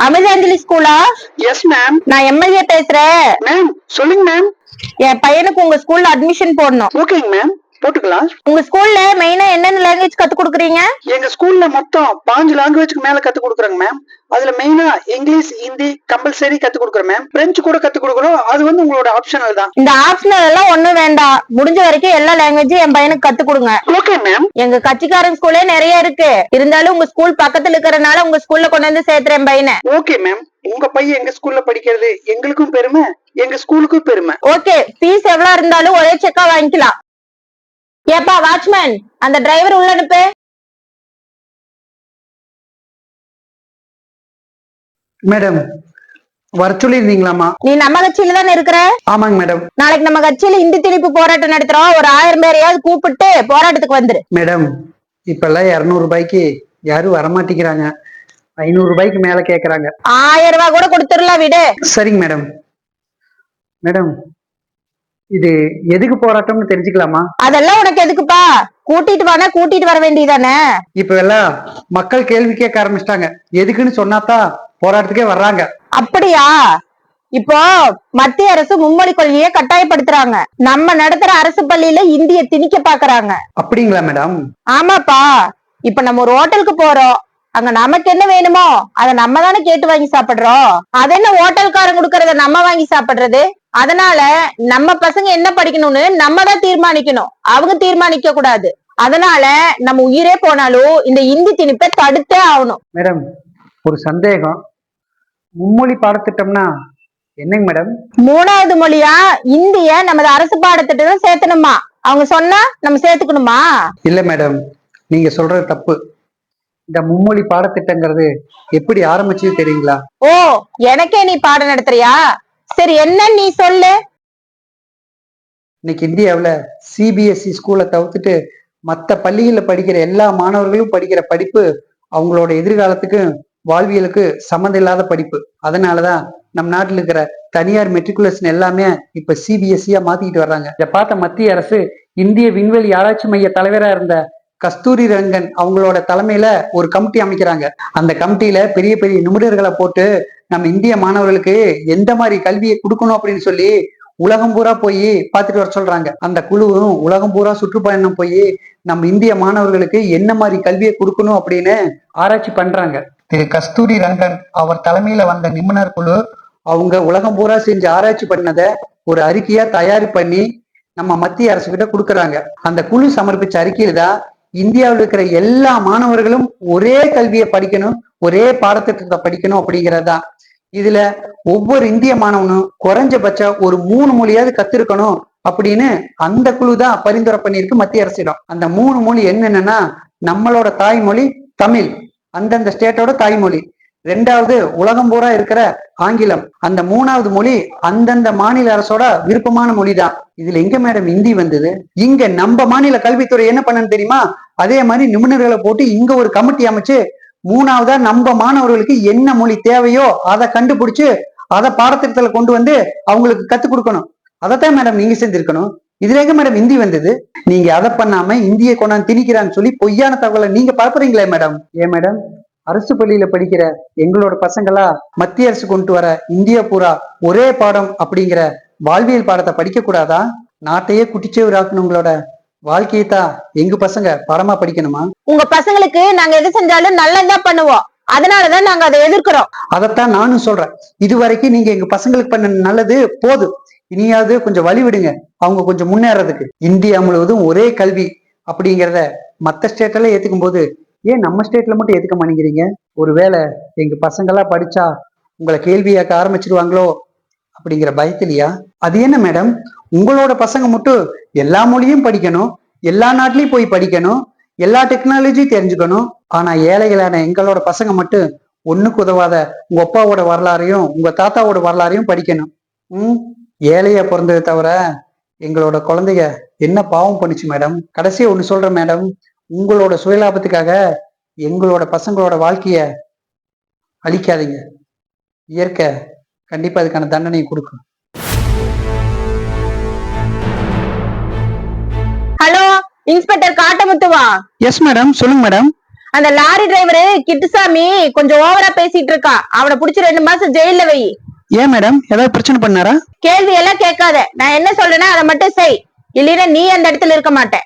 அமிர்தாஞ்சலி ஸ்கூலா? Yes ma'am. நான் MLA பேசுறேன். மேம் சொல்லுங்க மேம். என் பையனுக்கு உங்க ஸ்கூல்ல அட்மிஷன் போடணும். ஓகேங்க மேம், போட்டுக்கலாம். உங்க ஸ்கூல்ல மெயினா என்னென்ன லாங்குவேஜ் கத்து கொடுக்குறீங்க? எங்க ஸ்கூல்ல மொத்தம் 5 லாங்குவேஜ்க்கு மேல கத்து கொடுக்குறோங்க மேம். அதுல மெயினா இங்கிலீஷ், ஹிந்தி கம்பல்சரி கத்து கொடுக்குறோம் மேம். பிரெஞ்சு கூட கத்து கொடுக்குறோம். அது வந்து உங்களோட ஆப்ஷனல் தான். இந்த ஆப்ஷனல் எல்லாம் ஒண்ணும் வேண்டாம். முடிஞ்ச வரைக்கும் எல்லா லாங்குவேஜும் என் பையனுக்கு கத்து கொடுங்க. Okay ma'am. எங்க கட்சிக்காரன் ஸ்கூலே நிறைய இருக்கு. இருந்தாலும் உங்க ஸ்கூல் பக்கத்துல இருக்கறனால உங்க ஸ்கூல்ல கொண்டு வந்து சேர்த்துறேன் பையனை. Okay ma'am. உங்க பையன் எங்க ஸ்கூல்ல படிக்கிறது எங்களுக்கும் பெருமை, எங்க ஸ்கூலுக்கும் பெருமை. ஓகே, ஃபீஸ் எவ்வளவு இருந்தாலும் ஒரே செக்கா வாங்கிக்கலாம். ஏப்பா வாட்ச்மேன், அந்த டிரைவர் உள்ள அனுப்பு. மேடம் வர சொல்லிருந்தீங்களாமா? நீ நம்ம கட்சியில தானே இருக்கிற? ஆமாங்க மேடம். நாளைக்கு நம்ம கட்சியில இந்தி திணிப்பு போராட்டம் நடத்துறோம். ஒரு 1000 பேரையாவது கூப்பிட்டு போராட்டத்துக்கு வந்துரு. மேடம் இப்ப எல்லாம் 200 ரூபாய்க்கு யாரும் வரமாட்டேங்கிறாங்க. 500 ரூபாய்க்கு மேல கேக்குறாங்க. 1000 ரூபாய் கூட கொடுத்துடலாம், விடு. சரிங்க மேடம். மேடம் இது எதுக்கு போராட்டம்னு தெரிஞ்சுக்கலாமா? அதெல்லாம் உனக்கு எதுக்குப்பா? கூட்டிட்டு வானா கூட்டிட்டு வர வேண்டியதானே. இப்ப எல்லாம் மக்கள் கேள்வி கேட்க ஆரம்பிச்சிட்டாங்க. எதுக்குன்னு சொன்னாதான் போராட்டத்துக்கே வர்றாங்க. அப்படியா? இப்போ மத்திய அரசு மும்மொழி கொள்கையை கட்டாயப்படுத்துறாங்க. நம்ம நடத்துற அரசு பள்ளியில இந்திய திணிக்க பாக்குறாங்க. அப்படிங்களா மேடம்? ஆமாப்பா. இப்ப நம்ம ஒரு ஹோட்டலுக்கு போறோம். அங்க நமக்கு என்ன வேணுமோ அதை நம்ம தானே கேட்டு வாங்கி சாப்பிடுறோம். அது என்ன ஹோட்டல்காரன் கொடுக்கறத நம்ம வாங்கி சாப்பிடுறது? அதனால நம்ம பசங்க என்ன படிக்கணும்னு நம்ம தான் தீர்மானிக்கணும், அவங்க தீர்மானிக்க கூடாது. அதனால நம்ம உயிரே போனாலும் இந்த இந்தி திணிப்பை தடுத்தே ஆகணும். மேடம் ஒரு சந்தேகம். மும்மொழி பாடத்திட்டம்னா என்னங்க மேடம்? 3வது மொழியா இந்திய நமது அரசு பாடத்திட்டம் சேர்த்தணுமா? அவங்க சொன்னா நம்ம சேர்த்துக்கணுமா? இல்ல மேடம், நீங்க சொல்றது தப்பு. இந்த மும்மொழி பாடத்திட்டங்கிறது எப்படி ஆரம்பிச்சது தெரியுங்களா? ஓ, எனக்கே நீ பாடம் நடத்துறியா? சரி, என்ன நீ சொல்லு. இன்னைக்கு இந்தியாவுல சிபிஎஸ்இ ஸ்கூலை தவிர்த்துட்டு மத்த பள்ளிகள்ல படிக்கிற எல்லா மாணவர்களும் படிக்கிற படிப்பு அவங்களோட எதிர்காலத்துக்கு வாழ்வியலுக்கு சம்மந்தம் இல்லாத படிப்பு. அதனாலதான் நம் நாட்டில் இருக்கிற தனியார் மெட்ரிகுலேஷன் எல்லாமே இப்ப சிபிஎஸ்இயா மாத்திக்கிட்டு வர்றாங்க. இதை பார்த்த மத்திய அரசு இந்திய விண்வெளி ஆராய்ச்சி மைய தலைவரா இருந்த கஸ்தூரி ரங்கன் அவங்களோட தலைமையில ஒரு கமிட்டி அமைக்கிறாங்க. அந்த கமிட்டியில பெரிய பெரிய நிபுணர்களை போட்டு நம்ம இந்திய மாணவர்களுக்கு எந்த மாதிரி கல்வியை கொடுக்கணும் அப்படின்னு சொல்லி உலகம் பூரா போய் பார்த்துட்டு வர சொல்றாங்க. அந்த குழுவும் உலகம் பூரா சுற்றுப்பயணம் போய் நம்ம இந்திய மாணவர்களுக்கு என்ன மாதிரி கல்வியை கொடுக்கணும் அப்படின்னு ஆராய்ச்சி பண்றாங்க. திரு கஸ்தூரி ரங்கன் அவர் தலைமையில வந்த நிபுணர் குழு அவங்க உலகம் பூரா செஞ்சு ஆராய்ச்சி பண்ணதை ஒரு அறிக்கையா தயார் பண்ணி நம்ம மத்திய அரசு கிட்ட கொடுக்கறாங்க. அந்த குழு சமர்ப்பிச்ச அறிக்கையில தான் இந்தியாவில் இருக்கிற எல்லா மாணவர்களும் ஒரே கல்வியை படிக்கணும், ஒரே பாடத்திட்டத்தை படிக்கணும் அப்படிங்கறதுதான். இதுல ஒவ்வொரு இந்திய மாணவனும் குறைஞ்சபட்சம் ஒரு 3 மொழியாவது கத்திருக்கணும் அப்படின்னு அந்த குழு தான் பரிந்துரை பண்ணியிருக்கு மத்திய அரசிடம். அந்த 3 மொழி என்னென்னா, நம்மளோட தாய்மொழி தமிழ், அந்தந்த ஸ்டேட்டோட தாய்மொழி. 2வது உலகம் பூரா இருக்கிற ஆங்கிலம். அந்த 3வது மொழி அந்தந்த மாநில அரசோட விருப்பமான மொழி தான். இதுல எங்க மேடம் இந்தி வந்தது? இங்க நம்ம மாநில கல்வித்துறை என்ன பண்ணன்னு தெரியுமா? அதே மாதிரி நிபுணர்களை போட்டு இங்க ஒரு கமிட்டி அமைச்சு 3வதா நம்ம மாணவர்களுக்கு என்ன மொழி தேவையோ அதை கண்டுபிடிச்சு அதை பாடத்திட்டத்துல கொண்டு வந்து அவங்களுக்கு கத்துக் கொடுக்கணும். அதைத்தான் மேடம் நீங்க செஞ்சிருக்கணும். இதுல எங்க மேடம் இந்தி வந்தது? நீங்க அதை பண்ணாம இந்தியை கொண்டாந்து திணிக்கிறான்னு சொல்லி பொய்யான தகவலை நீங்க பரப்புறீங்களே மேடம். ஏன் மேடம் அரசு பள்ளியில படிக்கிற எங்களோட பசங்களா மத்திய அரசு கொண்டு வர இந்தியா பூரா ஒரே பாடம் அப்படிங்கிற வாழ்வியல் பாடத்தை படிக்க கூடாதா? நாட்டையே குட்டிச்சேவராக்கணும் உங்களோட வாழ்க்கையத்தான் எங்க பசங்க பாடமா படிக்கணுமா? உங்க பசங்களுக்கு நாங்க எது செஞ்சாலும் நல்லதான் பண்ணுவோம். அதனாலதான் நாங்க அதை எதிர்க்கிறோம். அதைத்தான் நானும் சொல்றேன். இதுவரைக்கும் நீங்க எங்க பசங்களுக்கு பண்ண நல்லது போதும். இனியாவது கொஞ்சம் வழி விடுங்க, அவங்க கொஞ்சம் முன்னேறதுக்கு. இந்தியா முழுவதும் ஒரே கல்வி அப்படிங்கிறத மத்த ஸ்டேட்ல ஏத்துக்கும் போது ஏன் நம்ம ஸ்டேட்ல மட்டும் ஏத்துக்க மாட்டேங்கிறீங்க? ஒருவேளை எங்க பசங்களா படிச்சா உங்களை கேள்வியாக்க ஆரம்பிச்சிருவாங்களோ அப்படிங்கிற பயத்திலையா? அது என்ன மேடம், உங்களோட பசங்க மட்டும் எல்லா மொழியும் படிக்கணும், எல்லா நாட்டிலையும் போய் படிக்கணும், எல்லா டெக்னாலஜியும் தெரிஞ்சுக்கணும், ஆனா ஏழைகளான எங்களோட பசங்க மட்டும் ஒண்ணுக்கு உதவாத உங்க அப்பாவோட வரலாறையும் உங்க தாத்தாவோட வரலாறையும் படிக்கணும். ஏழையா பிறந்ததை தவிர எங்களோட குழந்தைங்க என்ன பாவம் பண்ணுச்சு மேடம்? கடைசியா ஒண்ணு சொல்றேன் மேடம், உங்களோட சுயலாபத்துக்காக எங்களோட பசங்களோட வாழ்க்கைய அழிக்காதீங்க. இயற்கை கண்டிப்பா அதுக்கான தண்டனையை கொடுக்கும். ஹலோ, இன்ஸ்பெக்டர் காட்டமுத்துவா? எஸ் மேடம், சொல்லுங்க மேடம். அந்த லாரி டிரைவரு கிட்டுசாமி கொஞ்சம் ஓவரா பேசிட்டு இருக்கான். அவனை புடிச்சு 2 மாசம் ஜெயில வை. ஏன் மேடம், ஏதாவது பிரச்சனை பண்ணாரா? கேள்வி எல்லாம் கேட்காத. நான் என்ன சொல்றேன்னா அதை மட்டும் செய். இல்லைன்னா நீ அந்த இடத்துல இருக்க மாட்டேன்.